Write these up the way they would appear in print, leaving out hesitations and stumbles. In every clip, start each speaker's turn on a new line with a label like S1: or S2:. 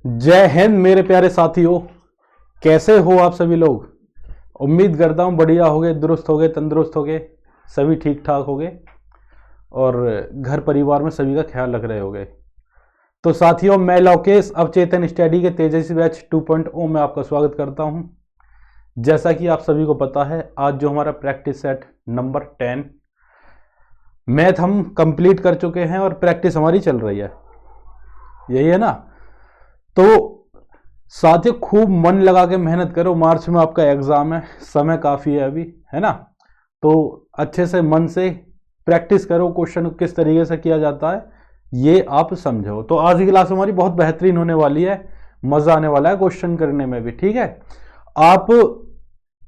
S1: जय हिंद मेरे प्यारे साथियों, कैसे हो आप सभी लोग। उम्मीद करता हूँ बढ़िया होगे, दुरुस्त होगे, तंदुरुस्त होगे, सभी ठीक ठाक होगे और घर परिवार में सभी का ख्याल रख रहे होगे। तो साथियों, मैं लोकेश अवचेतन स्टडी के तेजस्वी बैच 2.0 में आपका स्वागत करता हूँ। जैसा कि आप सभी को पता है, आज जो हमारा प्रैक्टिस सेट नंबर 10 मैथ हम कंप्लीट कर चुके हैं और प्रैक्टिस हमारी चल रही है, यही है ना। तो साथियों, खूब मन लगा के मेहनत करो। मार्च में आपका एग्जाम है, समय काफ़ी है अभी, है ना। तो अच्छे से मन से प्रैक्टिस करो, क्वेश्चन किस तरीके से किया जाता है ये आप समझो। तो आज की क्लास हमारी बहुत बेहतरीन होने वाली है, मज़ा आने वाला है क्वेश्चन करने में भी, ठीक है। आप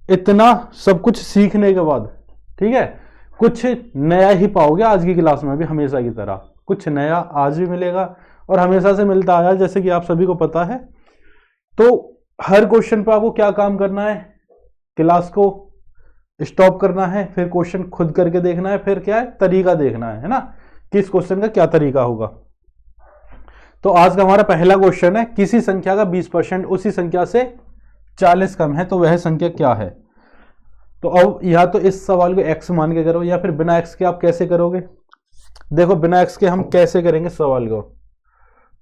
S1: इतना सब कुछ सीखने के बाद, ठीक है, कुछ नया ही पाओगे आज की क्लास में भी। हमेशा की तरह कुछ नया आज भी मिलेगा और हमेशा से मिलता आया, जैसे कि आप सभी को पता है। तो हर क्वेश्चन पर आपको क्या काम करना है, क्लास को स्टॉप करना है, फिर क्वेश्चन खुद करके देखना है, फिर क्या है, तरीका देखना है ना, किस क्वेश्चन का क्या तरीका होगा। तो आज का हमारा पहला क्वेश्चन है, किसी संख्या का 20% उसी संख्या से 40 कम है तो वह संख्या क्या है। तो अब या तो इस सवाल को x मान के करो या फिर बिना x के आप कैसे करोगे। देखो, बिना x के हम कैसे करेंगे सवाल को।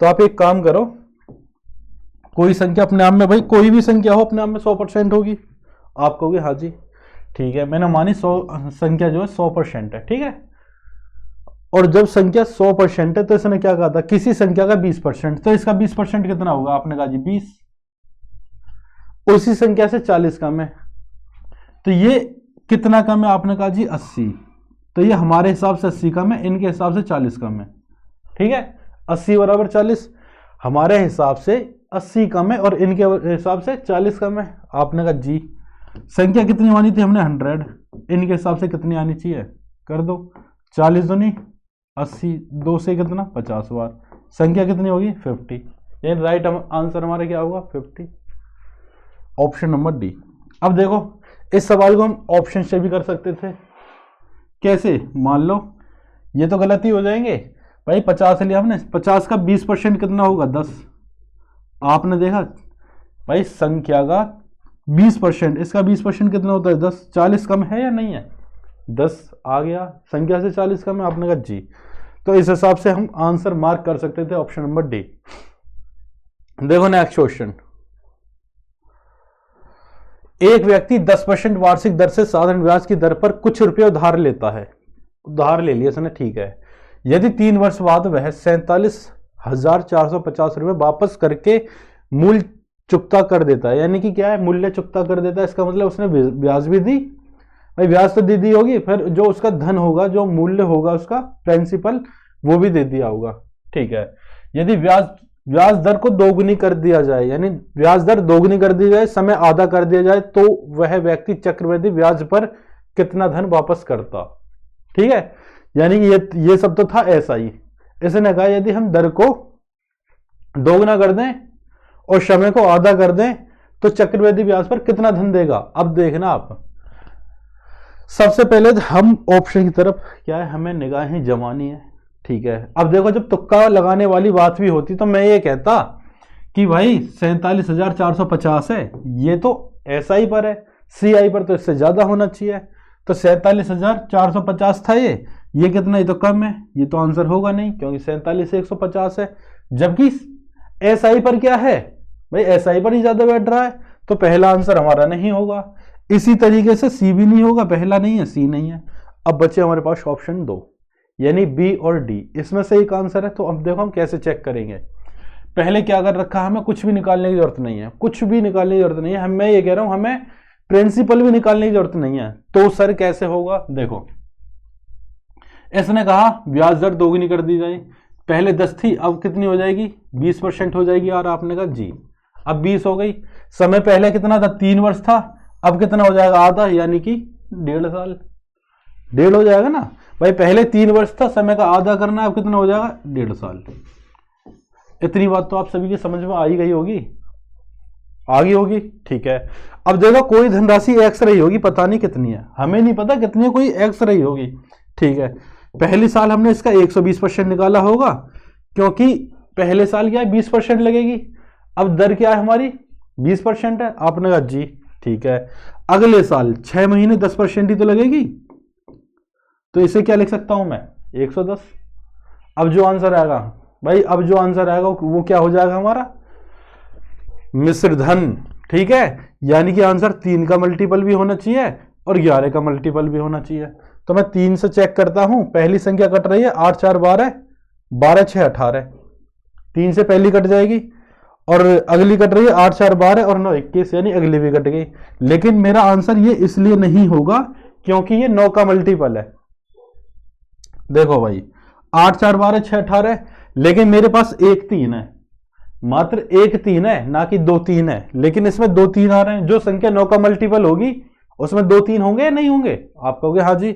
S1: तो आप एक काम करो, कोई संख्या अपने आप में, भाई कोई भी संख्या हो अपने आप में 100% होगी। आप कहोगे हाँ जी ठीक है, मैंने मानी 100 संख्या जो है 100% है, ठीक है। और जब संख्या 100% है तो इसने क्या कहा था, किसी संख्या का 20%, तो इसका 20% कितना होगा, आपने कहा जी 20। उसी संख्या से 40 कम है तो ये कितना कम है, आपने कहा जी 80। तो ये हमारे हिसाब से 80 कम है, इनके हिसाब से 40 कम है, ठीक है। 80 बराबर 40, हमारे हिसाब से 80 कम है और इनके हिसाब से 40 कम है। आपने कहा जी संख्या कितनी मानी थी हमने 100, इनके हिसाब से कितनी आनी चाहिए, कर दो 40 दूनी 80, 2 से कितना 50 बार, संख्या कितनी होगी 50। यानी राइट आंसर हमारा क्या होगा 50, ऑप्शन नंबर डी। अब देखो, इस सवाल को हम ऑप्शन से भी कर सकते थे। कैसे, मान लो ये तो गलती हो जाएंगे भाई, 50 लिया हमने, 50 का 20% कितना होगा 10। आपने देखा भाई संख्या का 20%, इसका 20% कितना होता है 10। 40 कम है या नहीं है, 10 आ गया, संख्या से 40 कम है, आपने कहा जी। तो इस हिसाब से हम आंसर मार्क कर सकते थे, ऑप्शन नंबर डी। देखो नेक्स्ट क्वेश्चन, एक व्यक्ति 10% वार्षिक दर से साधारण ब्याज की दर पर कुछ रुपए उधार लेता है। उधार ले लिया इसने, ठीक है। यदि 3 वर्ष बाद वह 47,450 रुपए वापस करके मूल्य चुकता कर देता है, यानी कि क्या है, मूल्य चुकता कर देता है, इसका मतलब उसने ब्याज भी दी, भाई ब्याज तो दे दी होगी, फिर जो उसका धन होगा, जो मूल्य होगा उसका प्रिंसिपल, वो भी दे दिया होगा, ठीक है। यदि ब्याज दर को दोगुनी कर दिया जाए, यानी ब्याज दर दोगुनी कर दी जाए, समय आधा कर दिया जाए, तो वह व्यक्ति चक्रवृद्धि ब्याज पर कितना धन वापस करता, ठीक है। यानी कि ये सब तो था ऐसा ही। इसने कहा यदि हम दर को दोगुना कर दें और समय को आधा कर दें तो चक्रवृद्धि ब्याज पर कितना धन देगा। अब देखना आप, सबसे पहले हम ऑप्शन की तरफ क्या है, हमें निगाहें जमानी है, ठीक है। अब देखो, जब तुक्का लगाने वाली बात भी होती तो मैं ये कहता कि भाई 47,450 है, ये तो SI पर है, CI पर तो इससे ज्यादा होना चाहिए। तो 47,450 था ये कितना, ये तो कम है, ये तो आंसर होगा नहीं, क्योंकि 47 से 150 है। जबकि SI पर क्या है भाई, SI पर ही ज्यादा बैठ रहा है, तो पहला आंसर हमारा नहीं होगा। इसी तरीके से C भी नहीं होगा, पहला नहीं है, C नहीं है। अब बचे हमारे पास ऑप्शन 2, यानी B और D, इसमें से एक आंसर है। तो अब देखो हम कैसे चेक करेंगे। पहले क्या कर रखा है, हमें कुछ भी निकालने की जरूरत नहीं है, कुछ भी निकालने की जरूरत नहीं है। मैं ये कह रहा हूं हमें प्रिंसिपल भी निकालने की जरूरत नहीं है। तो सर कैसे होगा, देखो इसने कहा ब्याज दर दोगुनी कर दी जाए, पहले 10 थी, अब कितनी हो जाएगी 20% हो जाएगी, और आपने कहा जी, अब 20 हो गई। समय पहले कितना था, 3 वर्ष था, अब कितना हो जाएगा आधा, यानी कि 1.5 साल, 1.5 हो जाएगा ना भाई। पहले 3 वर्ष था, समय का आधा करना, अब कितना हो जाएगा 1.5 साल। इतनी बात तो आप सभी की समझ में आ ही गई होगी, आ गई होगी, ठीक है। अब देखो, कोई धनराशि एक्स रही होगी, पता नहीं कितनी है, हमें नहीं पता कितनी है, कोई एक्स रही होगी, ठीक है। पहली साल हमने इसका 120% निकाला होगा, क्योंकि पहले साल क्या है 20% लगेगी। अब दर क्या है हमारी 20% है। आपने कहा जी ठीक है, अगले साल 6 महीने 10% ही तो लगेगी, तो इसे क्या लिख सकता हूं मैं 110। अब जो आंसर आएगा भाई, अब जो आंसर आएगा वो क्या हो जाएगा हमारा मिश्र धन, ठीक है। यानी कि आंसर 3 का मल्टीपल भी होना चाहिए और 11 का मल्टीपल भी होना चाहिए। तो मैं 3 से चेक करता हूं, पहली संख्या कट रही है 8 4 12, 12 6 18, 3 से पहली कट जाएगी और अगली कट रही है 8 4 12 और 9 21, यानी अगली भी कट गई। लेकिन मेरा आंसर ये इसलिए नहीं होगा क्योंकि ये 9 का मल्टीपल है। देखो भाई 8 4 12 6 18, लेकिन मेरे पास एक 3 है, मात्र एक 3 है, ना कि 2 3 है। लेकिन इसमें 2 3 आ रहे हैं। जो संख्या 9 का मल्टीपल होगी उसमें 2 3 होंगे या नहीं होंगे? आप कहोगे हाँ जी।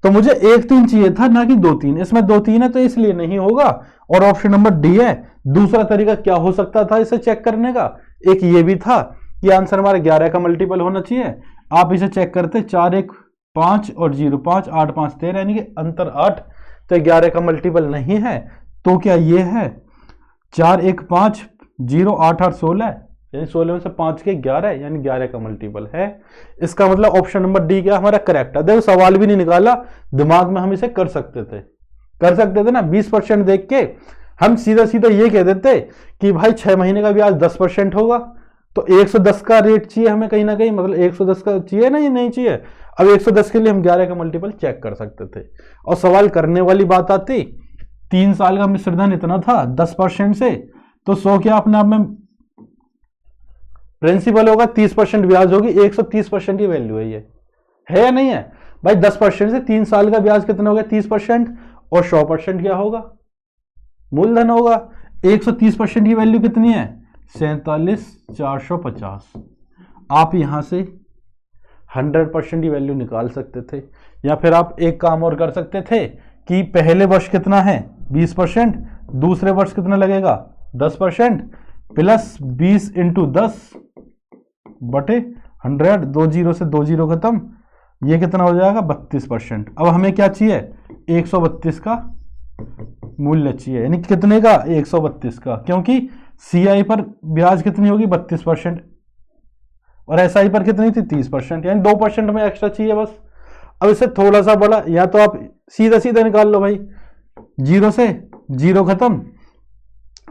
S1: तो मुझे एक 3 चाहिए था, ना कि 2 3। इसमें 2 3 है तो इसलिए नहीं होगा। और ऑप्शन नंबर डी है। दूसरा तरीका क्या हो सकता था इसे चेक करने का? एक ये भी था कि आंसर हमारा 11 का मल्टीपल होना चाहिए। आप इसे चेक करते 4 1 5 और 0 5 8 5 13, यानी कि अंतर 8, तो 11 का मल्टीपल नहीं है। तो क्या ये है 4 1 5 0 8 8 16, यानी 16 में से 5 के 11, यानी 11 का मल्टीपल है। इसका मतलब ऑप्शन नंबर डी क्या हमारा करेक्ट है। देखो सवाल भी नहीं निकाला, दिमाग में हम इसे कर सकते थे ना। 20% देख के हम सीधा सीधा ये कह देते कि भाई 6 महीने का ब्याज 10% होगा, तो 110 का रेट चाहिए हमें कहीं ना कहीं, मतलब 110 का चाहिए ना, ये नहीं चाहिए। अब 110 के लिए हम 11 का मल्टीपल चेक कर सकते थे। और सवाल करने वाली बात आती, 3 साल का मिश्रधन इतना था 10% से, तो 100 क्या अपने आप में प्रिंसिपल होगा, 30% ब्याज होगी, 130% की वैल्यू है ये, है या नहीं है भाई? 10% से 3 साल का ब्याज कितना हो गया 30%, और 100% क्या होगा मूलधन होगा। 130% की वैल्यू कितनी है 47,450। आप यहां से 100% की वैल्यू निकाल सकते थे, या फिर आप एक काम और कर सकते थे कि पहले वर्ष कितना है 20%, दूसरे वर्ष कितना लगेगा 10%, प्लस 20 इंटू 10 बटे 100, 2 जीरो से 2 जीरो खत्म, ये कितना हो जाएगा 32%। अब हमें क्या चाहिए 132 का मूल्य चाहिए, यानी कितने का 132 का, क्योंकि सीआई पर ब्याज कितनी होगी 32% और एसआई पर कितनी थी 30%, यानी 2% में एक्स्ट्रा चाहिए बस। अब इससे थोड़ा सा बड़ा, या तो आप सीधा सीधा निकाल लो भाई, 0 से 0 खत्म।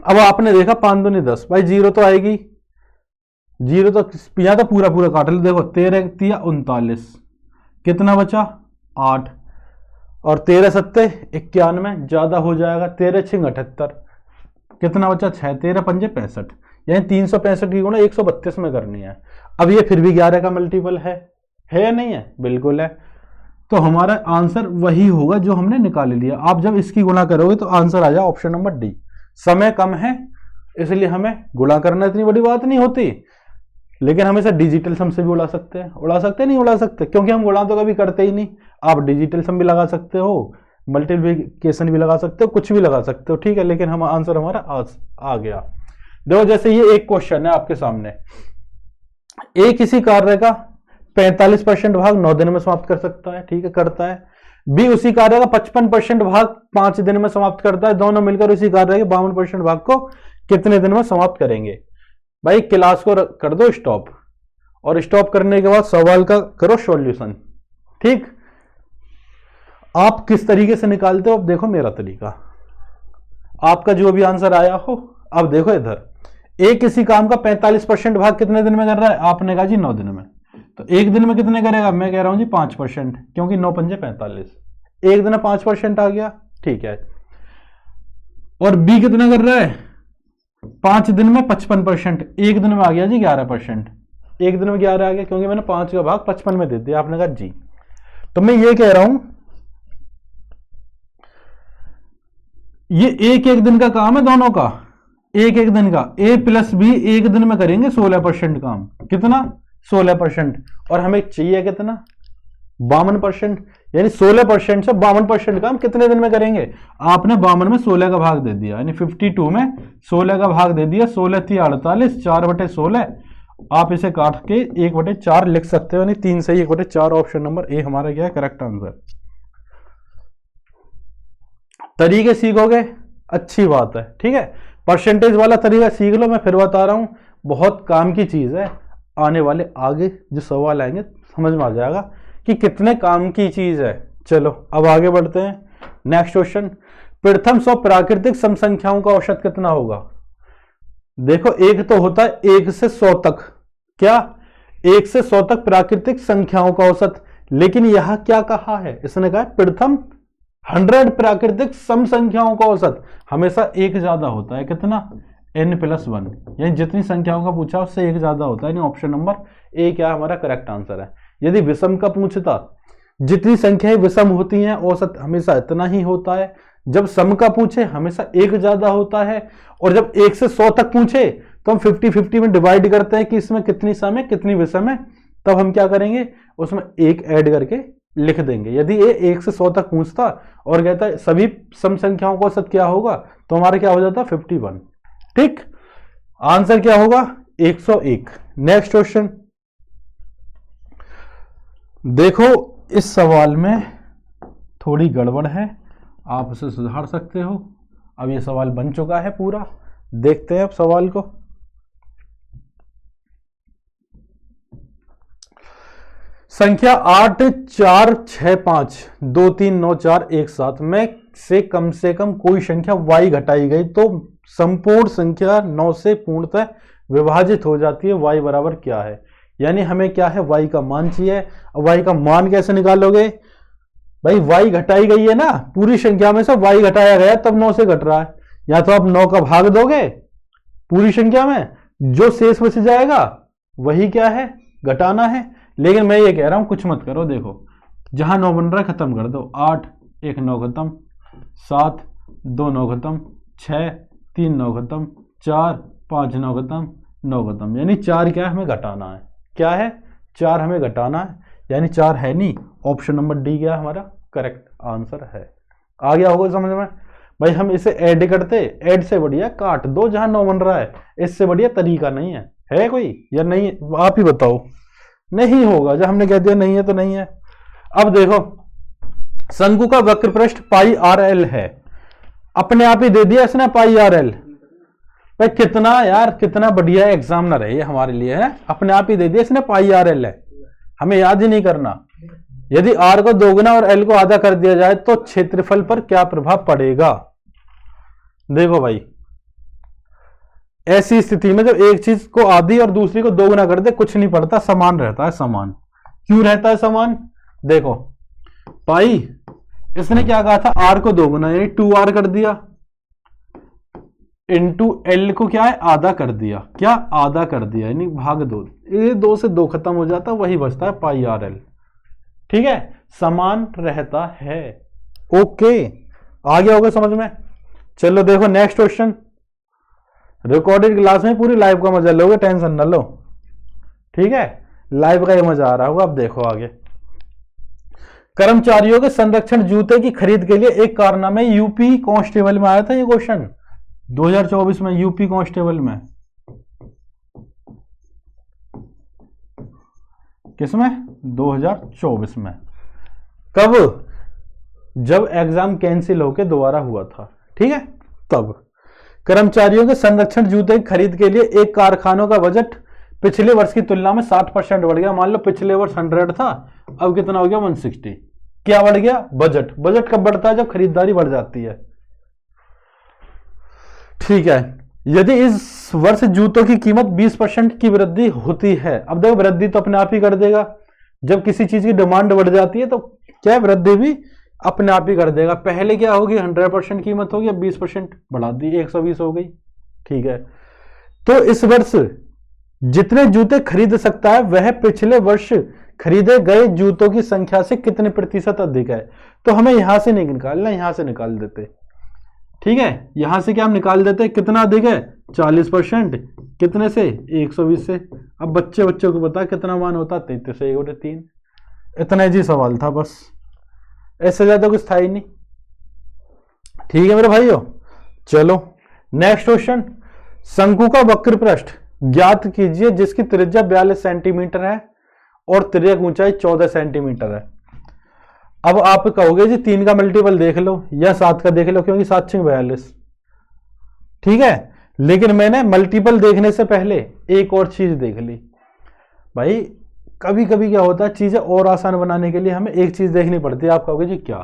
S1: अब आपने देखा 5 दूनी 10, भाई 0 तो आएगी, 0 तो यहाँ तो पूरा पूरा काट लो। देखो 13 तिया 39, कितना बचा 8, और 13 सत्ते 91, ज्यादा हो जाएगा, 13 छिंग 78, कितना बचा 6, 13 पंजे 65, यानी 365 की गुणा 132 में करनी है। अब ये फिर भी 11 का मल्टीपल है या नहीं है? बिल्कुल है। तो हमारा आंसर वही होगा जो हमने निकाल लिया। आप जब इसकी गुणा करोगे तो आंसर आ जाए ऑप्शन नंबर डी। समय कम है इसलिए हमें गुणा करना इतनी बड़ी बात नहीं होती, लेकिन हम इसे डिजिटल सम से भी उड़ा सकते हैं। नहीं उड़ा सकते, क्योंकि हम गुणा तो कभी करते ही नहीं। आप डिजिटल सम भी लगा सकते हो, मल्टीप्लिकेशन भी लगा सकते हो, कुछ भी लगा सकते हो, ठीक है। लेकिन हम आंसर हमारा आ गया। देखो जैसे ये एक क्वेश्चन है आपके सामने, ए किसी कार्य का 45% भाग 9 दिन में समाप्त कर सकता है, ठीक है, करता है। बी उसी कार्य का 55% भाग 5 दिन में समाप्त करता है। दोनों मिलकर उसी कार्य के 52% भाग को कितने दिन में समाप्त करेंगे? भाई क्लास को कर दो स्टॉप, और स्टॉप करने के बाद सवाल का करो सॉल्यूशन, ठीक। आप किस तरीके से निकालते हो अब देखो मेरा तरीका, आपका जो भी आंसर आया हो। अब देखो इधर, ए किसी काम का 45% भाग कितने दिन में कर रहा है? आपने कहा जी 9 दिन में, तो एक दिन में कितने करेगा? मैं कह रहा हूं जी 5%, क्योंकि 9 पंजे 45, एक दिन में 5% आ गया, ठीक है। और बी कितना कर रहा है 5 दिन में 55%, एक दिन में आ गया जी 11%, एक दिन में 11 आ गया, क्योंकि मैंने 5 का भाग 55 में दे दिया। आपने कहा जी, तो मैं ये कह रहा हूं ये एक एक दिन का काम है दोनों का, एक एक दिन का। ए प्लस बी एक दिन में करेंगे 16% काम, कितना 16%, और हमें चाहिए कितना 52%, यानी 16% से 52% काम कितने दिन में करेंगे? आपने 52 में 16 का भाग दे दिया, यानी 52 में 16 का भाग दे दिया, 16 थी 48, 4/16। आप इसे काट के 1/4 लिख सकते हो, यानी 3 से 1/4। ऑप्शन नंबर ए हमारा क्या है करेक्ट आंसर। तरीके सीखोगे अच्छी बात है, ठीक है। परसेंटेज वाला तरीका सीख लो, मैं फिर बता रहा हूं, बहुत काम की चीज है। आने वाले आगे जो सवाल आएंगे समझ में आ जाएगा कि कितने काम की चीज है। चलो अब आगे बढ़ते हैं। नेक्स्ट क्वेश्चन, प्रथम 100 प्राकृतिक सम संख्याओं का औसत कितना होगा? देखो एक तो होता है 1 से 100 तक, क्या 1 से 100 तक प्राकृतिक संख्याओं का औसत, लेकिन यहां क्या कहा है, इसने कहा प्रथम 100 प्राकृतिक सम संख्याओं का औसत हमेशा एक ज्यादा होता है, कितना n+1, यानी जितनी संख्याओं का पूछा उससे एक ज्यादा होता है, यानी ऑप्शन नंबर ए क्या हमारा करेक्ट आंसर है। यदि विषम का पूछता, जितनी संख्याएं विषम होती हैं औसत हमेशा इतना ही होता है, जब सम का पूछे हमेशा एक ज्यादा होता है, और जब 1 से 100 तक पूछे तो हम 50-50 में डिवाइड करते हैं कि इसमें कितनी सम है कितनी विषम है, तब हम क्या करेंगे उसमें एक ऐड करके लिख देंगे। यदि ये 1 से 100 तक पूछता और कहता है सभी सम संख्याओं का औसत क्या होगा, तो हमारा क्या हो जाता 51। ठीक, आंसर क्या होगा 101। नेक्स्ट क्वेश्चन देखो, इस सवाल में थोड़ी गड़बड़ है, आप उसे सुधार सकते हो। अब ये सवाल बन चुका है पूरा, देखते हैं अब सवाल को। संख्या 8 4 6 5 2 3 9 4 1 7 में से कम कोई संख्या y घटाई गई तो संपूर्ण संख्या 9 से पूर्णतः विभाजित हो जाती है, y बराबर क्या है? यानी हमें क्या है, y का मान चाहिए। y का मान कैसे निकालोगे भाई, y घटाई गई है ना, पूरी संख्या में से y घटाया गया तब 9 से घट रहा है, या तो आप 9 का भाग दोगे पूरी संख्या में, जो शेष बच जाएगा वही क्या है घटाना है। लेकिन मैं ये कह रहा हूं कुछ मत करो, देखो जहां 9 बन रहा है खत्म कर दो, 8 1 9 खत्म, 7 2 9 खत्म, 6 3 9 खत्म, 4 5 9 खत्म, 9 खत्म, यानी 4 क्या है हमें घटाना है, क्या है 4 हमें घटाना है, यानी 4 है नहीं, ऑप्शन नंबर डी क्या हमारा करेक्ट आंसर है। आ गया होगा समझ में भाई, हम इसे ऐड करते, ऐड से बढ़िया काट दो जहां 9 बन रहा है, इससे बढ़िया तरीका नहीं है कोई या नहीं है? आप ही बताओ। नहीं होगा, जब हमने कह दिया नहीं है तो नहीं है। अब देखो शंकु का वक्र पृष्ठ πr/l है, अपने आप ही दे दिया इसने πr/l। भाई कितना यार, कितना बढ़िया एग्जामिनर है ये हमारे लिए, है अपने आप ही दे दिया इसने πr/l है, हमें याद ही नहीं करना। यदि r को दोगुना और l को आधा कर दिया जाए तो क्षेत्रफल पर क्या प्रभाव पड़ेगा? देखो भाई ऐसी स्थिति में जब एक चीज को आधी और दूसरी को दोगुना कर दे कुछ नहीं पड़ता, समान रहता है, समान। क्यों रहता है समान? देखो पाई इसने क्या कहा था, r को दोगुना यानी 2r कर दिया, इंटू l को क्या है आधा कर दिया, क्या आधा कर दिया यानी भाग 2, ये 2 से 2 खत्म हो जाता, वही बचता है πr/l। ठीक है, समान रहता है। ओके, आ गया होगा समझ में। चलो देखो नेक्स्ट क्वेश्चन, रिकॉर्डेड क्लास में पूरी लाइव का मजा लोगे, टेंशन न लो, ठीक है, लाइव का ही मजा आ रहा होगा। अब देखो आगे, कर्मचारियों के संरक्षण जूते की खरीद के लिए एक कारनामे यूपी कांस्टेबल में आया था ये क्वेश्चन 2024 में, यूपी कांस्टेबल में, किसमें 2024 में, कब? जब एग्जाम कैंसिल होके दोबारा हुआ था, ठीक है, तब कर्मचारियों के संरक्षण जूते की खरीद के लिए एक कारखानों का बजट पिछले वर्ष की तुलना में 60% बढ़ गया। मान लो पिछले वर्ष 100 था, अब कितना हो गया 160। क्या बढ़ गया? बजट। बजट कब बढ़ता है? जब खरीदारी बढ़ जाती है, ठीक है। यदि इस वर्ष जूतों की कीमत 20% की वृद्धि होती है, अब देखो वृद्धि तो अपने आप ही कर देगा, जब किसी चीज की डिमांड बढ़ जाती है तो क्या वृद्धि भी अपने आप ही कर देगा। पहले क्या होगी 100% कीमत होगी, अब 20% बढ़ा दी 120 हो गई, ठीक है। तो इस वर्ष जितने जूते खरीद सकता है वह पिछले वर्ष खरीदे गए जूतों की संख्या से कितने प्रतिशत अधिक है। तो हमें यहां से नहीं निकालना, यहां से निकाल देते, ठीक है। यहां से क्या हम निकाल देते, कितना अधिक है 40%, कितने से 120 से। अब बच्चों को पता कितना मान होता 33 से 1/3। इतना जी सवाल था, बस ऐसे ज्यादा कुछ था ही नहीं, ठीक है मेरे भाइयों। चलो नेक्स्ट क्वेश्चन, शंकु का वक्र पृष्ठ ज्ञात कीजिए जिसकी त्रिज्या 42 सेंटीमीटर है और तिर्यक ऊंचाई 14 सेंटीमीटर है। अब आप कहोगे जी 3 का मल्टीपल देख लो या 7 का देख लो, क्योंकि 7 6 42, ठीक है। लेकिन मैंने मल्टीपल देखने से पहले एक और चीज देख ली भाई। कभी कभी क्या होता है, चीजें और आसान बनाने के लिए हमें एक चीज देखनी पड़ती है। आप कहोगे जी क्या?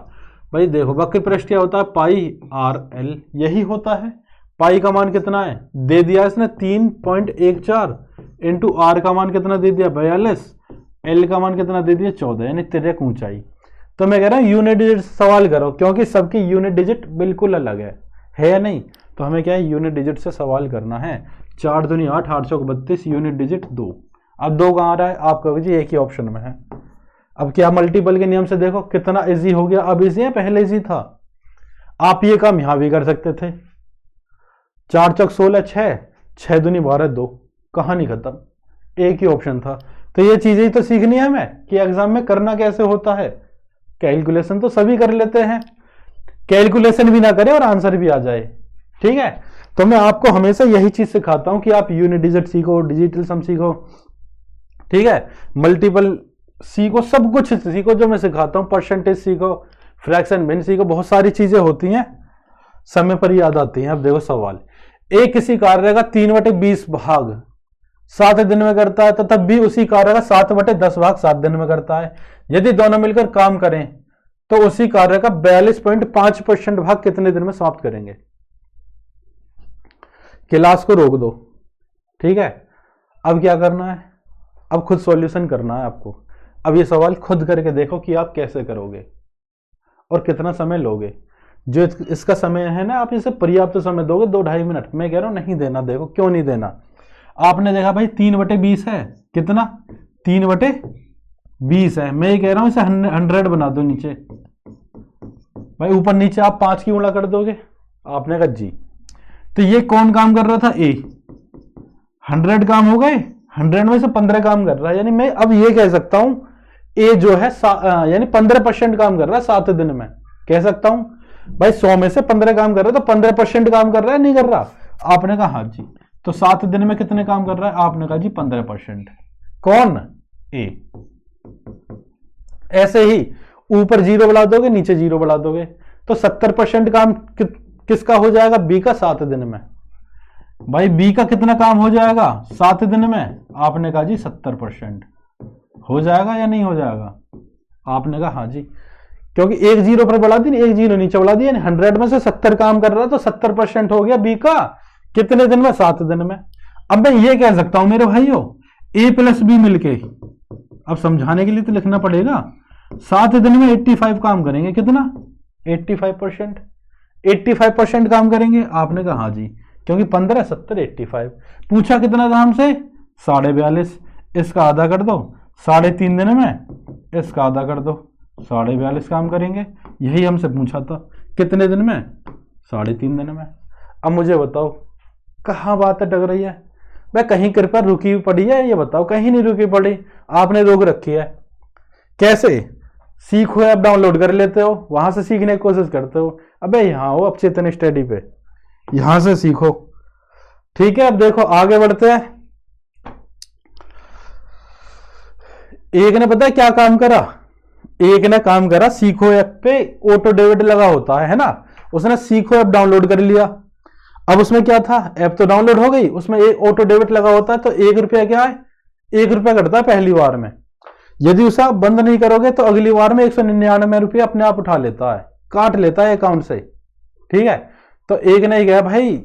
S1: भाई देखो, वक्र पृष्ठ क्या होता है, पाई आर एल, यही होता है। पाई का मान कितना है दे दिया इसने 3.14, इंटू आर का मान कितना दे दिया 42, एल का मान कितना दे दिया 14, यानी तिर्यक ऊंचाई। तो मैं कह रहा हूं यूनिट डिजिट सवाल करो, क्योंकि सबकी यूनिट डिजिट बिल्कुल अलग है या नहीं? तो हमें क्या है, यूनिट डिजिट से सवाल करना है। 4 दूनी 8, 8 चौक 32, यूनिट डिजिट 2। अब 2 कहाँ आ रहा है? आप कहोगे जी एक ही ऑप्शन में है। अब क्या मल्टीपल के नियम से देखो कितना इजी हो गया। अब इजी है, पहले इजी था। आप ये काम यहां भी कर सकते थे। 4 चौक 16, 6, 6 दूनी 12, 2, कहानी खत्म, एक ही ऑप्शन था। तो ये चीजें ही तो सीखनी है हमें कि एग्जाम में करना कैसे होता है। कैलकुलेशन तो सभी कर लेते हैं, कैलकुलेशन भी ना करें और आंसर भी आ जाए, ठीक है। तो मैं आपको हमेशा यही चीज सिखाता हूं कि आप यूनिट डिजिट सीखो, डिजिटल सम सीखो, ठीक है, मल्टीपल सीखो, सब कुछ सीखो जो मैं सिखाता हूं। परसेंटेज सीखो, फ्रैक्शन भिन्न सीखो, बहुत सारी चीजें होती हैं, समय पर याद आती हैं। अब देखो सवाल, एक किसी कार्य का 3/20 भाग 7 दिन में करता है, तो तब भी उसी कार्य का 7/10 भाग 7 दिन में करता है। यदि दोनों मिलकर काम करें तो उसी कार्य का 42.5% भाग कितने दिन में समाप्त करेंगे? क्लास को रोक दो, ठीक है। अब क्या करना है, अब खुद सॉल्यूशन करना है आपको। अब ये सवाल खुद करके देखो कि आप कैसे करोगे और कितना समय लोगे। जो इसका समय है ना, आप इसे पर्याप्त समय दोगे, 2-2.5 मिनट। मैं कह रहा हूं नहीं देना। देखो क्यों नहीं देना, आपने देखा भाई 3/20 है, कितना 3/20 है। मैं ये कह रहा हूं इसे 100 बना दो नीचे, भाई ऊपर नीचे आप 5 की गुणा कर दोगे। आपने कहा जी। तो ये कौन काम कर रहा था? ए। 100 काम हो गए, 100 में से 15 काम कर रहा है, यानी मैं अब ये कह सकता हूं ए जो है यानी 15% काम कर रहा है 7 दिन में। कह सकता हूं भाई 100 में से 15 काम कर रहा है, तो 15% काम कर रहा है, नहीं कर रहा? आपने कहा हाँ जी। तो 7 दिन में कितने काम कर रहा है? आपने कहा जी 15%। कौन? ए। ऐसे ही ऊपर 0 बढ़ा दोगे, नीचे 0 बढ़ा दोगे, तो 70% काम किसका हो जाएगा? बी का 7 दिन में। भाई बी का कितना काम हो जाएगा 7 दिन में? आपने कहा जी 70%। हो जाएगा या नहीं हो जाएगा? आपने कहा हाँ जी, क्योंकि एक 0 पर बढ़ा दी, एक 0 नीचे बढ़ा दिया, 100 में से 70 काम कर रहा है, तो 70% हो गया बी का कितने दिन में? 7 दिन में। अब मैं ये कह सकता हूं मेरे भाइयों, ए प्लस बी मिलके, अब समझाने के लिए तो लिखना पड़ेगा, 7 दिन में 85 काम करेंगे। कितना? 85%। 85% काम करेंगे। आपने कहा हाँ जी, क्योंकि 15, 70, 85। पूछा कितना था हमसे? 42.5। इसका आधा कर दो, 3.5 दिन में इसका आधा कर दो, 42.5 काम करेंगे। यही हमसे पूछा था, कितने दिन में? 3.5 दिन में। अब मुझे बताओ कहां बात अटक रही है? मैं कहीं कृपया रुकी पड़ी है? ये बताओ, कहीं नहीं रुकी पड़ी, आपने रोक रखी है। कैसे? सीखो ऐप डाउनलोड कर लेते हो, वहां से सीखने की कोशिश करते हो। अबे यहां हो अब चेतन स्टडी पे, यहां से सीखो, ठीक है। अब देखो आगे बढ़ते हैं। एक ने पता है क्या काम करा? एक ने काम करा, सीखो ऐप पे ऑटो डेबिट लगा होता है ना, उसने सीखो ऐप डाउनलोड कर लिया। अब उसमें क्या था, ऐप तो डाउनलोड हो गई, उसमें एक ऑटो डेबिट लगा होता है, तो 1 रुपया क्या है, 1 रुपया कटता है पहली बार में। यदि उसे आप बंद नहीं करोगे तो अगली बार में 199 रुपया अपने आप उठा लेता है, काट लेता है अकाउंट से, ठीक है। तो एक ने गया भाई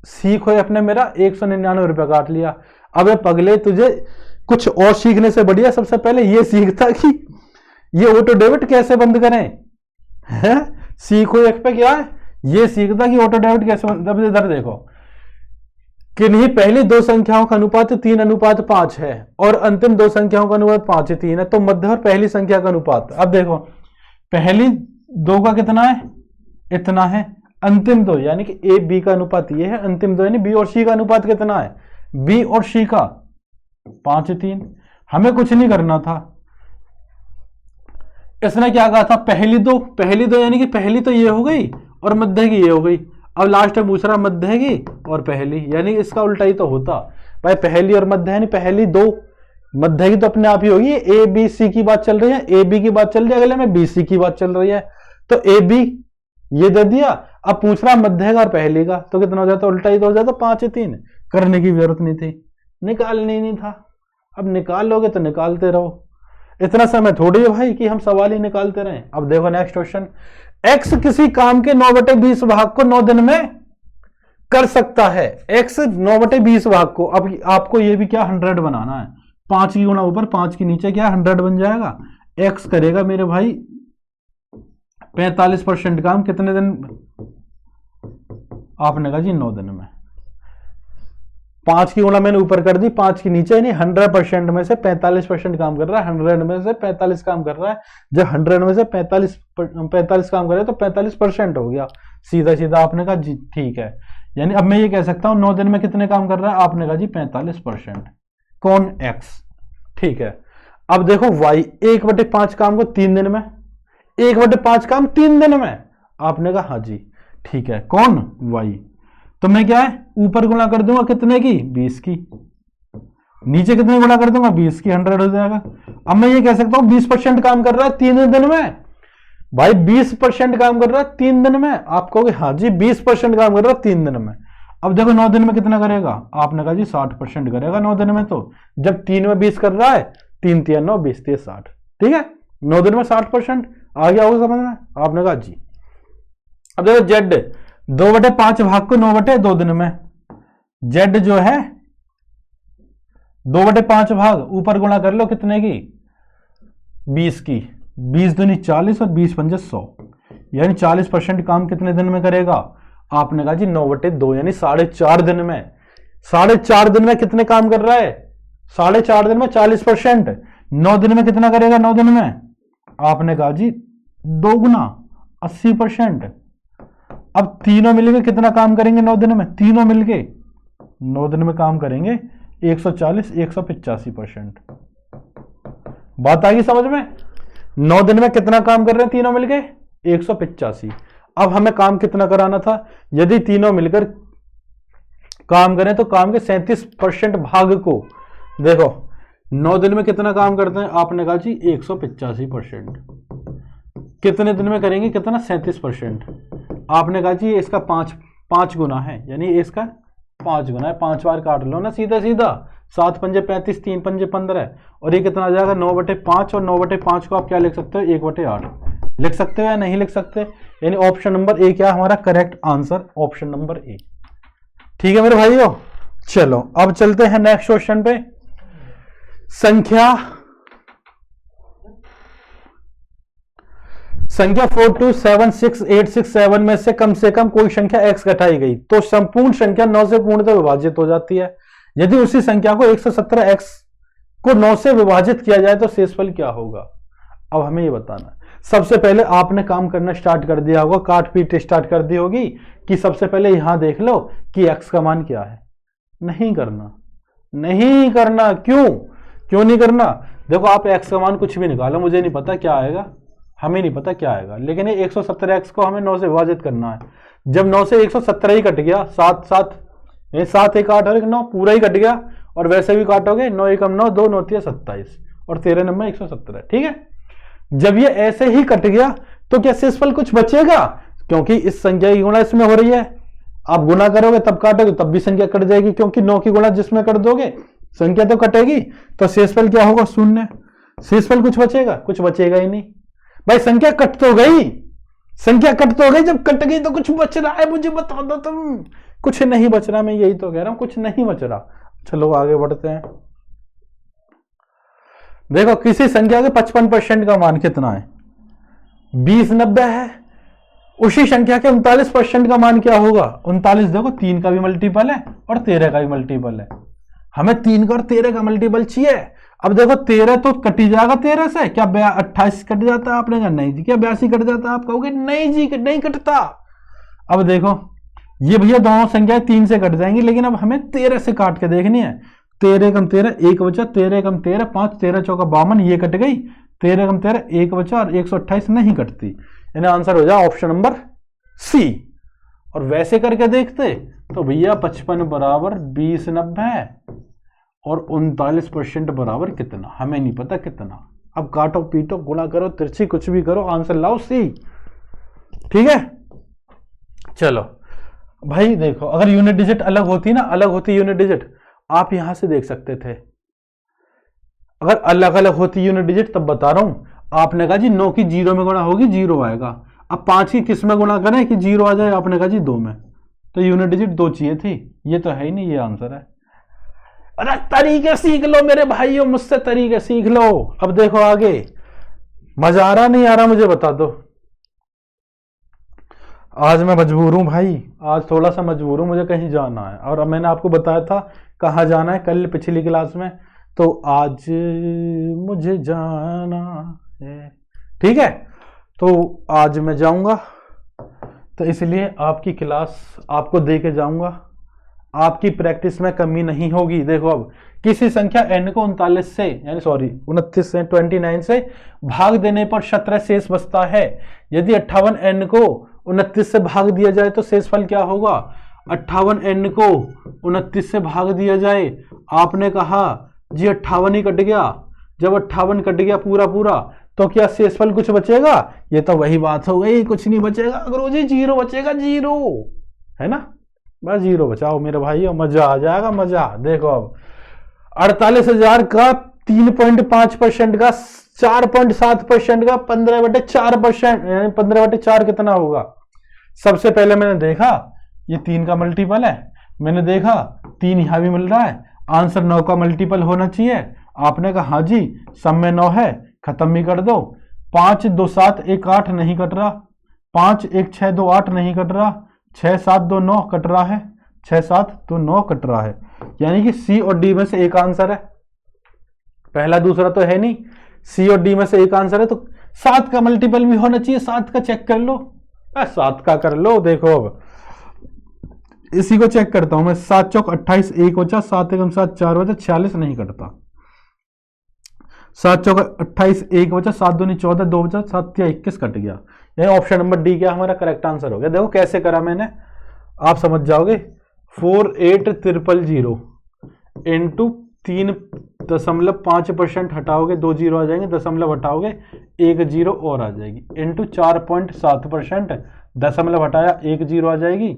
S1: सीखो ऐप ने मेरा 199 रुपया काट लिया। अब पगले, तुझे कुछ और सीखने से बढ़िया सबसे पहले ये सीखता कि ये ऑटो डेबिट कैसे बंद करें, है? सीखो ऐप पे क्या है, ये सीखता कि ऑटो डेबिट कैसे बंद। अब इधर देखो, किन्हीं पहली 2 संख्याओं का अनुपात 3:5 है और अंतिम 2 संख्याओं का अनुपात 5:3 है, तो मध्य और पहली संख्या का अनुपात। अब देखो पहली 2 का कितना है, इतना है, अंतिम 2 यानी कि ए बी का अनुपात ये है, अंतिम 2 यानी बी और सी का अनुपात कितना है, बी और सी का 5:3। हमें कुछ नहीं करना था, इसने क्या कहा था, पहली दो यानी कि पहली तो ये हो गई और मध्य की ये हो गई। अब लास्ट में पूछ रहा मध्य की और पहली, यानी इसका उल्टा ही तो होता भाई, पहली और मध्य यानी पहली 2, मध्य की तो अपने आप ही होगी। ए बी सी की बात चल रही है, ए बी की बात चल रही है, अगले में बी सी की बात चल रही है, तो ए बी ये दे दिया। अब पूछ रहा मध्य का और पहले का, तो कितना हो जाता, उल्टा ही तो हो जाता, 5 या 3। करने की जरूरत नहीं थी, निकालने नहीं था। अब निकाल लोगे तो निकालते रहो, इतना समय थोड़ी है भाई कि हम सवाल ही निकालते रहें। अब देखो नेक्स्ट क्वेश्चन, एक्स किसी काम के 9/20 भाग को 9 दिन में कर सकता है। एक्स 9/20 भाग को, अब आपको ये भी क्या 100 बनाना है, 5 की गुणा ऊपर 5 के नीचे क्या 100 बन जाएगा। एक्स करेगा मेरे भाई 45% काम कितने दिन, आपने कहा जी 9 दिन में। 5 की गुणा मैंने ऊपर कर दी, 5 के नीचे, यानी 100% में से 45% काम कर रहा है, 100 में से 45 काम कर रहा है। जब 100 में से 45 काम करे तो 45% हो गया, सीधा सीधा आपने कहा जी ठीक है। यानी अब मैं ये कह सकता हूं 9 दिन में कितने काम कर रहा है, आपने कहा जी 45%। कौन, एक्स, ठीक है। अब देखो वाई 1/5 काम को 3 दिन में, 1/5 काम 3 दिन में, आपने कहा हाँ जी ठीक है। कौन, वाई। तो मैं क्या है ऊपर गुणा कर दूंगा कितने की, 20 की, नीचे कितने गुणा कर दूंगा, 20 की, 100 हो जाएगा। अब मैं ये कह सकता हूं 20% काम कर रहा है 3 दिन में, भाई 20% काम कर रहा है 3 दिन में। आप कहोगे हाँ जी 20% काम कर रहा है 3 दिन में। अब देखो 9 दिन में कितना करेगा, आपने कहा जी 60% करेगा 9 दिन में। तो जब 3 में 20 कर रहा है, 3 3 9, 20 3 60, ठीक है। 9 दिन में 60% आ गया होगा समझ में, आपने कहा जी। अब देखो जेड 2/5 भाग को 9/2 दिन में, जेड जो है 2/5 भाग ऊपर गुणा कर लो कितने की, 20 की, 20 दूनी 40 और 20 पंजे 100, यानी 40% काम कितने दिन में करेगा, आपने कहा जी 9/2, यानी 4.5 दिन में। 4.5 दिन में कितने काम कर रहा है, 4.5 दिन में 40%। 9 दिन में कितना करेगा, 9 दिन में आपने कहा जी 2 गुना 80%। अब तीनों मिलके कितना काम करेंगे 9 दिन में, तीनों मिलके 9 दिन में काम करेंगे 140 185%। बात आ गई समझ में। 9 दिन में कितना काम कर रहे हैं तीनों मिलके, 185। अब हमें काम कितना कराना था, यदि तीनों मिलकर काम करें तो काम के 37% भाग को, देखो 9 दिन में कितना काम करते हैं, आपने कहा जी 185%। कितने दिन में करेंगे, कितना 37%। आपने कहा जी इसका 5 गुना है, यानी इसका 5 गुना है, 5 बार काट लो ना सीधा सीधा, 7 पंजे 35, 3 पंजे 15, और ये कितना आ जाएगा 9/5। और 9/5 को आप क्या लिख सकते हो, 1/8 लिख सकते हो या नहीं लिख सकते। यानी ऑप्शन नंबर ए क्या हमारा correct answer, option number A. ठीक है मेरे भाइयों, चलो अब चलते हैं नेक्स्ट क्वेश्चन पे। संख्या 4276867 में से कम कोई संख्या x घटाई गई तो संपूर्ण संख्या 9 से पूर्णतः विभाजित हो जाती है। यदि उसी संख्या को 117x को 9 से विभाजित किया जाए तो शेषफल क्या होगा। अब हमें ये बताना, सबसे पहले आपने काम करना स्टार्ट कर दिया होगा, काट पीट स्टार्ट कर दी होगी कि सबसे पहले यहां देख लो कि x का मान क्या है। नहीं करना, नहीं करना, क्यों नहीं करना। देखो आप x का मान कुछ भी निकालो, मुझे नहीं पता क्या आएगा, हमें नहीं पता क्या आएगा, लेकिन ये 117x को हमें 9 से विभाजित करना है। जब 9 से 117 ही कट गया, 7 1 8 और 1 9 पूरा ही कट गया, और वैसे भी काटोगे 9 1 9 2 9 3 27 और 13 नंबर 117, ठीक है। जब ये ऐसे ही कट गया तो क्या शेषफल कुछ बचेगा, क्योंकि इस संख्या की गुणा इसमें हो रही है। आप गुणा करोगे तब काटोगे तब भी संख्या कट जाएगी, क्योंकि 9 की गुणा जिसमें कर दोगे संख्या तो कटेगी, तो शेषफल क्या होगा, 0। शेषफल कुछ बचेगा, कुछ बचेगा ही नहीं भाई। संख्या कट तो गई, संख्या कट तो गई, जब कट गई तो कुछ बच रहा है, मुझे बता दो तुम। कुछ नहीं बच रहा, मैं यही तो कह रहा हूं, कुछ नहीं बच रहा। चलो आगे बढ़ते हैं। देखो किसी संख्या के 55% का मान कितना है, 20 90 है। उसी संख्या के 39% का मान क्या होगा, 39 देखो 3 का भी मल्टीपल है और 13 का भी मल्टीपल है। हमें 3 का और 13 का मल्टीपल चाहिए। अब देखो 13 तो कटी जाएगा 13 से, क्या 28 कट जाता है, आपने कहा नहीं जी। क्या 82 कट जाता है, आप कहोगे नहीं जी नहीं कटता। अब देखो ये भैया दोनों संख्याएं 3 से कट जाएंगी, लेकिन अब हमें 13 से काट के देखनी है। 13 कम 13 1 बचा, 13 कम 13 5, 13 चौका 52, ये कट गई। 13 कम 13 1 बचा और 128 नहीं कटती, यानी आंसर हो जाए ऑप्शन नंबर सी। और वैसे करके देखते तो भैया 55 बराबर 20 90 और 39% बराबर कितना, हमें नहीं पता कितना। अब काटो पीटो गुणा करो तिरछी कुछ भी करो, आंसर लाओ सी। ठीक है, चलो भाई देखो, अगर यूनिट डिजिट अलग होती ना, अलग होती यूनिट डिजिट, आप यहां से देख सकते थे। अगर अलग अलग होती यूनिट डिजिट तब बता रहा हूं। आपने कहा जी 9 की 0 में गुणा होगी 0 आएगा। अब 5 की किस में गुणा करें कि 0 आ जाए? आपने कहा जी 2 में। तो यूनिट डिजिट 2 चाहिए थी, ये तो है ही नहीं, ये आंसर है। अरे तरीके सीख लो मेरे भाइयों, मुझसे तरीके सीख लो। अब देखो आगे, मजा आ रहा नहीं आ रहा मुझे बता दो। आज मैं मजबूर हूं भाई, आज थोड़ा सा मजबूर हूं, मुझे कहीं जाना है। और अब मैंने आपको बताया था कहाँ जाना है कल पिछली क्लास में, तो आज मुझे जाना है। ठीक है, तो आज मैं जाऊंगा, तो इसलिए आपकी क्लास आपको दे के जाऊंगा। आपकी प्रैक्टिस में कमी नहीं होगी। देखो अब किसी संख्या n को 39 से, यानी सॉरी 29 से 29 से भाग देने पर 17 शेष बचता है। यदि 58n को 29 से भाग दिया जाए तो शेषफल क्या होगा? 58n को 29 से भाग दिया जाए, आपने कहा जी 58 ही कट गया। जब 58 कट गया पूरा पूरा, तो क्या शेषफल कुछ बचेगा? ये तो वही बात हो गई, कुछ नहीं बचेगा गुरुजी, 0 बचेगा, 0 है ना। बस 0 बचाओ मेरे भाइयों, मजा आ जाएगा, मजा। देखो अब 48,000 का 3.5% का 4.7% का 15/4%, यानी 15/4 कितना होगा? सबसे पहले मैंने देखा ये 3 का मल्टीपल है, मैंने देखा 3 यहां भी मिल रहा है, आंसर 9 का मल्टीपल होना चाहिए। आपने कहा हाँ जी, सब में 9 है, खत्म भी कर दो। 5 2 7 1 8 नहीं कट रहा, 5 1 6 2 8 नहीं कट रहा, 6 7 2 9 कट रहा है, 6 7 2 9 कट रहा है, यानी कि सी और डी में से एक आंसर है। पहला दूसरा तो है नहीं, सी और डी में से एक आंसर है, तो 7 का मल्टीपल भी होना चाहिए। 7 का चेक कर लो, 7 का कर लो। देखो अब इसी को चेक करता हूं मैं। 7 चौक 28, 1 बचा, 7 एकम 7 4 बचा, 46 नहीं कटता। 7 चौक 28, 1 बचा, 7 दूनी 14, 2 बचा, 7 या 21 कट गया। यानी ऑप्शन नंबर डी क्या हमारा करेक्ट आंसर हो गया। देखो कैसे करा मैंने, आप समझ जाओगे। 48,000 इंटू 3.5% हटाओगे, 2 0 आ जाएंगे, दशमलव हटाओगे 1 0 और आ जाएगी, इंटू 4.7%, दशमलव हटाया 1 0 आ जाएगी,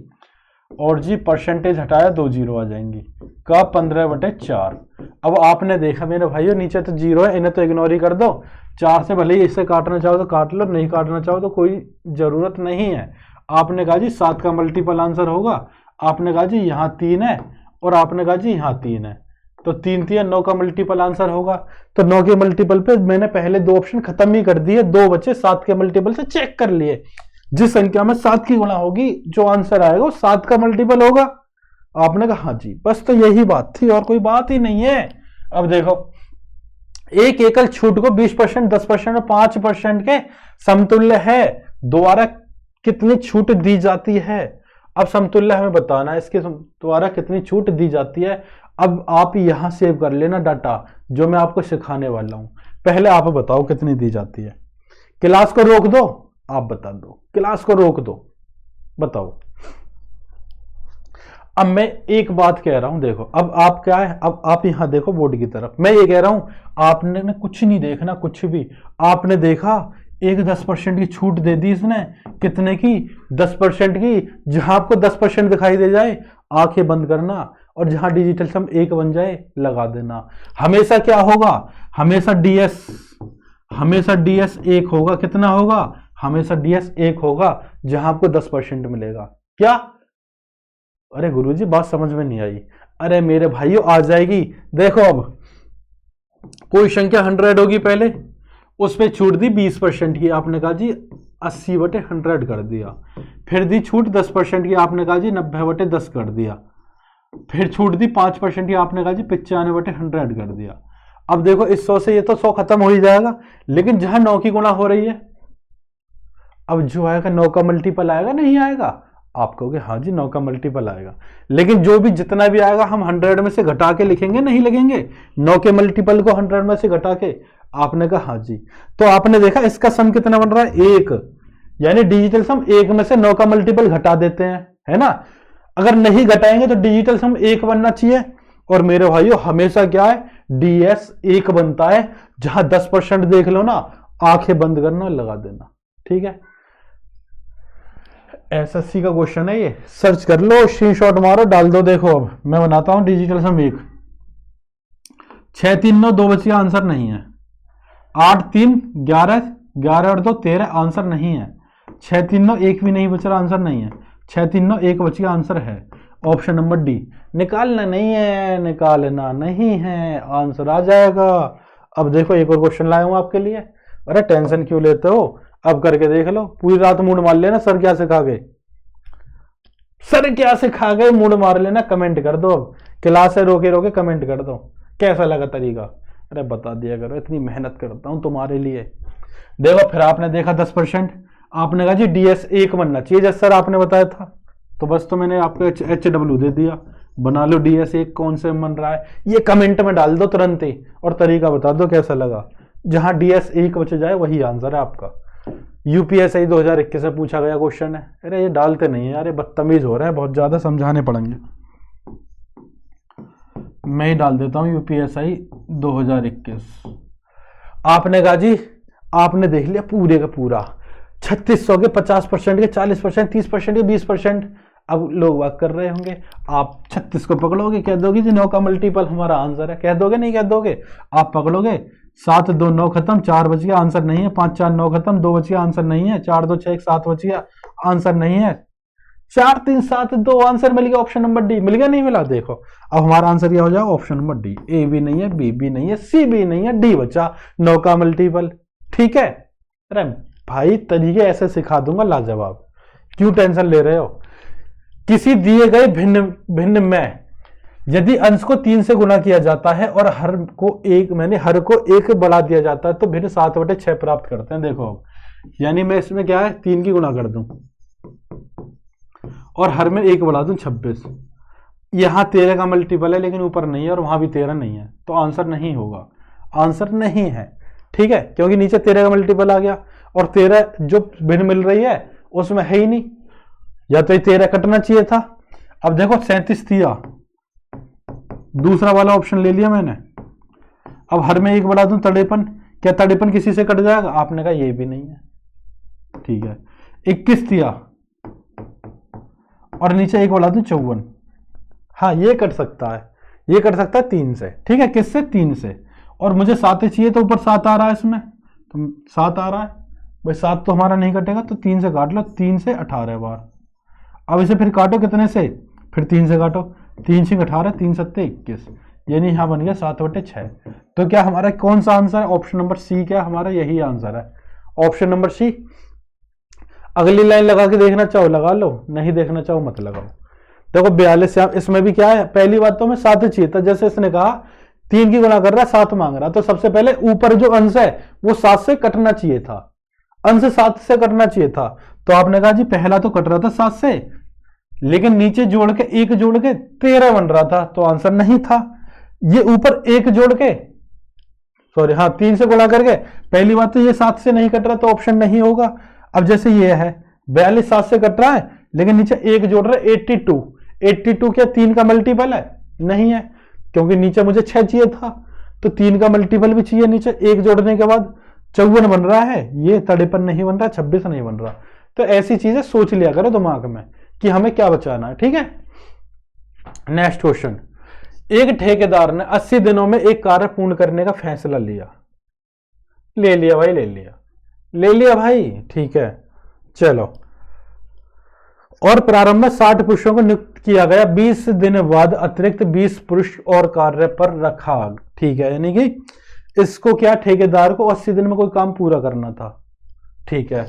S1: और जी परसेंटेज हटाया 2 0 आ जाएंगी, का 15/4। अब आपने देखा मेरे भाइयों, नीचे तो 0 है, इन्हें तो इग्नोर ही कर दो। 4 से भले ही इससे काटना चाहो तो काट लो, नहीं काटना चाहो तो कोई जरूरत नहीं है। आपने कहा जी 7 का मल्टीपल आंसर होगा, आपने कहा जी यहाँ 3 है, और आपने कहा जी यहाँ 3 है, तो 3 3 9 का मल्टीपल आंसर होगा। तो 9 के मल्टीपल पे मैंने पहले 2 ऑप्शन खत्म ही कर दिए, 2 बचे 7 के मल्टीपल से चेक कर लिए। जिस संख्या में 7 की गुणा होगी जो आंसर आएगा वो 7 का मल्टीपल होगा। आपने कहा हाँ जी, बस तो यही बात थी और कोई बात ही नहीं है। अब देखो, एक एकल छूट को 20%, 10% और 5% के समतुल्य है, द्वारा कितनी छूट दी जाती है? अब समतुल्य हमें बताना है, इसके द्वारा कितनी छूट दी जाती है। अब आप यहां सेव कर लेना डाटा जो मैं आपको सिखाने वाला हूं। पहले आप बताओ कितनी दी जाती है। क्लास को रोक दो, आप बता दो, क्लास को रोक दो, बताओ। अब मैं एक बात कह रहा हूं, देखो अब आप क्या है, अब आप यहां देखो बोर्ड की तरफ, मैं ये कह रहा हूं आपने कुछ नहीं देखना, कुछ भी। आपने देखा एक 10% की छूट दे दी इसने, कितने की? 10% की। जहां आपको 10% दिखाई दे जाए आंखें बंद करना, और जहां डिजिटल सम 1 बन जाए लगा देना। हमेशा क्या होगा? हमेशा डीएस 1 होगा। कितना होगा? हमेशा डीएस 1 होगा, जहां आपको 10% मिलेगा। क्या? अरे गुरुजी बात समझ में नहीं आई। अरे मेरे भाइयों आ जाएगी। देखो अब कोई संख्या 100 होगी, पहले उस पर छूट दी 20% की, आपने कहा जी 80/100 कर दिया। फिर दी छूट 10% की, आपने कहा जी 90/10 कर दिया। फिर छूट दी 5% की, आपने कहा जी 95/100 कर दिया। अब देखो इस 100 से ये तो 100 खत्म हो ही जाएगा, लेकिन जहां 9 की गुणा हो रही है, अब जो आएगा 9 का मल्टीपल आएगा, नहीं आएगा? आप कहोगे हाँ जी 9 का मल्टीपल आएगा, लेकिन जो भी जितना भी आएगा हम 100 में से घटा के लिखेंगे, नहीं लिखेंगे 9 के मल्टीपल को 100 में से घटा के। आपने कहा हाँ जी, तो आपने देखा इसका सम कितना बन रहा है? 1, यानी डिजिटल सम 1 में से 9 का मल्टीपल घटा देते हैं, है ना। अगर नहीं घटाएंगे तो डिजिटल सम 1 बनना चाहिए। और मेरे भाइयों हमेशा क्या है? डीएस 1 बनता है। जहां 10% देख लो ना, आंखें बंद करना, लगा देना, ठीक है। एसएससी का क्वेश्चन है ये, सर्च कर लो, स्क्रीनशॉट मारो, डाल दो। देखो अब मैं बनाता हूं डिजिटल समीक। 6 3 9 2 बचिया आंसर नहीं है। 8 3 11 11 और 2 13 आंसर नहीं है। 6 3 9 1 भी नहीं बच रहा, आंसर नहीं है। 6 3 9 1 बचिया आंसर है ऑप्शन नंबर डी। निकालना नहीं है, निकालना नहीं है, आंसर आ जाएगा। अब देखो एक और क्वेश्चन लाया हूं आपके लिए। अरे टेंशन क्यों लेते हो, अब करके देख लो। पूरी रात मूड मार लेना सर क्या सिखा गए, सर क्या सिखा गए, मूड मार लेना। कमेंट कर दो, अब क्लास से रोके रोके कमेंट कर दो कैसा लगा तरीका। अरे बता दिया करो, इतनी मेहनत करता हूं तुम्हारे लिए। देखो फिर आपने देखा 10%, आपने कहा जी DS 1 बनना चाहिए जैसे सर आपने बताया था, तो बस तो मैंने आपको HW दे दिया। बना लो DS 1 कौन से बन रहा है, ये कमेंट में डाल दो तुरंत ही, और तरीका बता दो कैसा लगा। जहां DS 1 बच जाए वही आंसर है आपका। UPSI 2021 से पूछा गया क्वेश्चन है। अरे ये डालते नहीं है यार, ये बदतमीज हो रहे हैं बहुत ज्यादा, समझाने पड़ेंगे। मैं ही डाल देता हूं UPSI 2021। आपने कहा जी, आपने देख लिया पूरे का पूरा 3600 के 50% के 40% 30% के 20%। अब लोग बात कर रहे होंगे, आप 36 को पकड़ोगे, कह दोगे जी 9 का मल्टीपल हमारा आंसर है, कह दोगे नहीं कह दोगे। आप पकड़ोगे 7 2 9 खत्म, 4 बच गया आंसर नहीं है। 5 4 9 खत्म, 2 बच गया आंसर नहीं है। 4 2 6 7 बच गया आंसर नहीं है। 4 3 7 2 आंसर मिल गया, ऑप्शन नंबर डी। मिल गया नहीं मिला, देखो अब हमारा आंसर क्या हो जाएगा, ऑप्शन नंबर डी। ए भी नहीं है, बी भी नहीं है, सी भी नहीं है, डी बचा 9 का मल्टीपल। ठीक है। अरे भाई तरीके ऐसे सिखा दूंगा लाजवाब, क्यों टेंशन ले रहे हो। किसी दिए गए भिन्न भिन्न में यदि अंश को 3 से गुना किया जाता है और हर को 1 बढ़ा दिया जाता है तो भिन्न 7/6 प्राप्त करते हैं। देखो यानी मैं इसमें क्या है 3 की गुना कर दूं और हर में 1 बढ़ा दूं 26। यहां 13 का मल्टीपल है लेकिन ऊपर नहीं है और वहां भी 13 नहीं है, तो आंसर नहीं होगा, आंसर नहीं है। ठीक है, क्योंकि नीचे 13 का मल्टीपल आ गया और 13 जो भिन्न मिल रही है उसमें है ही नहीं, या तो ये 13 कटना चाहिए था। अब देखो 37 दिया, दूसरा वाला ऑप्शन ले लिया मैंने। अब हर में 1 बढ़ा दूं 53, क्या 53 किसी से कट जाएगा, आपने कहा ये भी नहीं है। ठीक है, 21 दिया और नीचे 1 बढ़ा दूं 54, हाँ ये कट सकता है, ये कट सकता है 3 से। ठीक है, किससे, 3 से। और मुझे 7 चाहिए तो ऊपर 7 आ रहा है इसमें, तो 7 आ रहा है भाई, 7 तो हमारा नहीं कटेगा, तो 3 से काट लो, 3 से 18 बार। अब इसे फिर काटो कितने से, फिर 3 से काटो, 3 से 18, 3 7 21, यानी यहां बन गया 7/6। तो क्या हमारा कौन सा आंसर है, ऑप्शन नंबर सी, क्या हमारा यही आंसर है, ऑप्शन नंबर सी। अगली लाइन लगा के देखना चाहो लगा लो, नहीं देखना चाहो मत लगाओ। देखो 42, इसमें भी क्या है, पहली बात तो हमें 7 चाहिए था, जैसे इसने कहा 3 की गुना कर रहा है 7 मांग रहा, तो सबसे पहले ऊपर जो अंश है वो 7 से कटना चाहिए था, अंश 7 से कटना चाहिए था। तो आपने कहा जी पहला तो कट रहा था 7 से, लेकिन नीचे जोड़ के 1 जोड़ के 13 बन रहा था, तो आंसर नहीं था। ये ऊपर 1 जोड़ के, सॉरी हाँ 3 से गुणा करके, पहली बात तो ये 7 से नहीं कट रहा, तो ऑप्शन नहीं होगा। अब जैसे ये है 42 7 से कट रहा है, लेकिन नीचे 1 जोड़ रहा है 82, 82 क्या 3 का मल्टीपल है, नहीं है, क्योंकि नीचे मुझे 6 चाहिए था, तो 3 का मल्टीपल भी चाहिए नीचे, 1 जोड़ने के बाद 54 बन रहा है, ये 53 नहीं बन रहा, 26 नहीं बन रहा। तो ऐसी चीजें सोच लिया करो दिमाग में कि हमें क्या बचाना है। ठीक है, नेक्स्ट क्वेश्चन। एक ठेकेदार ने 80 दिनों में एक कार्य पूर्ण करने का फैसला लिया, ले लिया भाई, ले लिया, ले लिया भाई। ठीक है, चलो। और प्रारंभ में 60 पुरुषों को नियुक्त किया गया, 20 दिन बाद अतिरिक्त 20 पुरुष और कार्य पर रखा। ठीक है, यानी कि इसको क्या, ठेकेदार को 80 दिन में कोई काम पूरा करना था। ठीक है,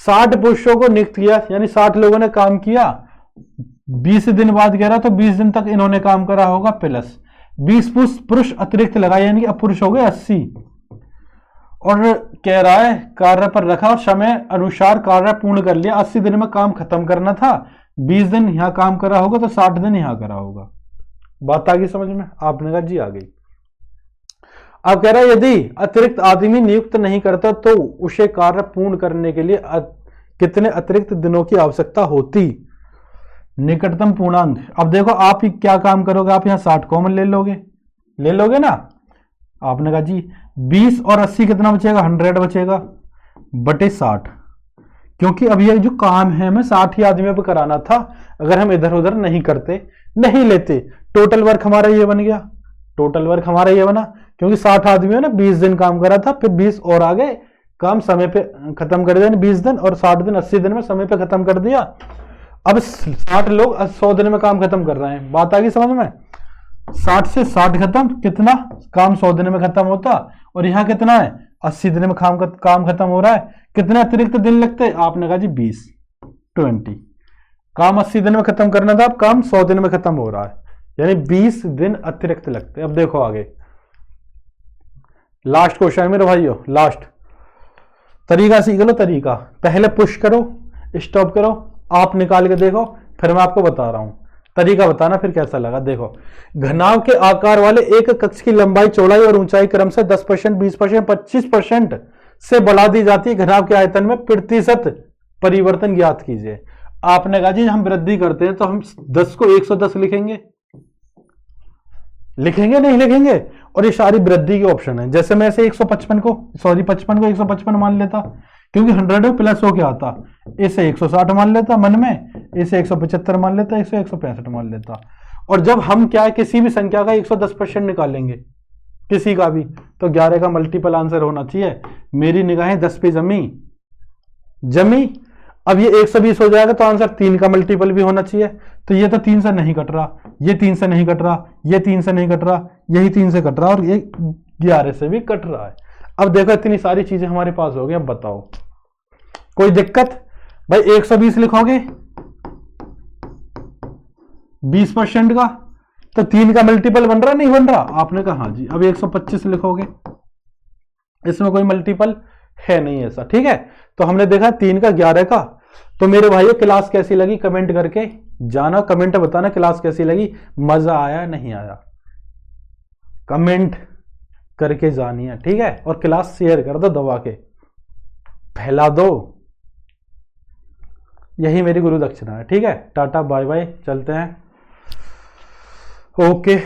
S1: 60 पुरुषों को नियुक्त किया, यानी 60 लोगों ने काम किया, 20 दिन बाद कह रहा, तो 20 दिन तक इन्होंने काम करा होगा, प्लस 20 पुरुष अतिरिक्त लगाए, यानी कि पुरुष हो गए 80। और कह रहा है कार्य पर रखा और समय अनुसार कार्य पूर्ण कर लिया, 80 दिन में काम खत्म करना था, 20 दिन यहां काम करा होगा, तो 60 दिन यहां करा होगा। बात आ गई समझ में, आपने कहा जी आ गई। अब कह रहा है यदि अतिरिक्त आदमी नियुक्त नहीं करता तो उसे कार्य पूर्ण करने के लिए कितने अतिरिक्त दिनों की आवश्यकता होती। निकटतम पूर्णांक। अब देखो आप क्या काम करोगे, आप यहां 60 कॉमन ले लोगे ना। आपने कहा जी 20 और 80 कितना बचेगा, 100 बचेगा बटे 60, क्योंकि अब ये जो काम है हमें 60 ही आदमियों पर कराना था, अगर हम इधर उधर नहीं करते, नहीं लेते। टोटल वर्क हमारा ये बन गया, टोटल वर्क हमारा ये बना, क्योंकि 60 आदमियों ने 20 दिन काम करा था, फिर 20 और आ गए, काम समय पे खत्म कर दिया, 20 दिन और 60 दिन 80 दिन में समय पे खत्म कर दिया। अब 60 लोग 100 दिन में काम खत्म कर रहे हैं। बात आ गई समझ में? 60 से 60 खत्म, कितना काम 100 दिन में खत्म होता, और यहाँ कितना है 80 दिन में काम खत्म हो रहा है। कितने अतिरिक्त दिन लगते? आपने कहा जी 20 काम 80 दिन में खत्म करना था, अब काम 100 दिन में खत्म हो रहा है, यानी 20 दिन अतिरिक्त लगते। अब देखो आगे लास्ट क्वेश्चन है मेरे भाइयों, लास्ट तरीका सीख लो। तरीका पहले पुश करो, स्टॉप करो, आप निकाल के देखो, फिर मैं आपको बता रहा हूं। तरीका बताना फिर कैसा लगा। देखो, घनाभ के आकार वाले एक कक्ष की लंबाई, चौड़ाई और ऊंचाई क्रम से 10%, 20%, 25% से बढ़ा दी जाती है। घनाभ के आयतन में प्रतिशत परिवर्तन ज्ञात कीजिए। आपने कहा जी हम वृद्धि करते हैं तो हम 10 को 110 लिखेंगे, लिखेंगे नहीं लिखेंगे, और ये सारी वृद्धि की ऑप्शन है। जैसे मैं इसे 155 को 155 मान लेता, क्योंकि 100 में प्लस हो क्या आता, इसे 160 मान लेता मन में, इसे 175 मान लेता, इसे 165 मान लेता। और जब हम क्या है किसी भी संख्या का 110% निकालेंगे, किसी का भी, तो 11 का मल्टीपल आंसर होना चाहिए। मेरी निगाहें 10 पे जमी। अब ये 120 हो जाएगा तो आंसर 3 का मल्टीपल भी होना चाहिए। तो ये तो 3 से नहीं कट रहा, ये 3 से नहीं कट रहा, ये 3 से नहीं कट रहा, यही 3 से कट रहा, और ये 11 से भी कट रहा है। अब देखो इतनी सारी चीजें हमारे पास हो गई। अब बताओ कोई दिक्कत? भाई 120 लिखोगे 20% का, तो 3 का मल्टीपल बन रहा नहीं बन रहा? आपने कहा हाँ जी। अब 125 लिखोगे, इसमें कोई मल्टीपल है नहीं ऐसा, ठीक है। तो हमने देखा 3 का 11 का। तो मेरे भाइयों क्लास कैसी लगी कमेंट करके जाना, कमेंट बताना क्लास कैसी लगी, मजा आया नहीं आया, कमेंट करके जानिए, ठीक है। और क्लास शेयर कर दो, दबा के फैला दो, यही मेरी गुरु दक्षिणा है, ठीक है। टाटा बाय बाय, चलते हैं, ओके।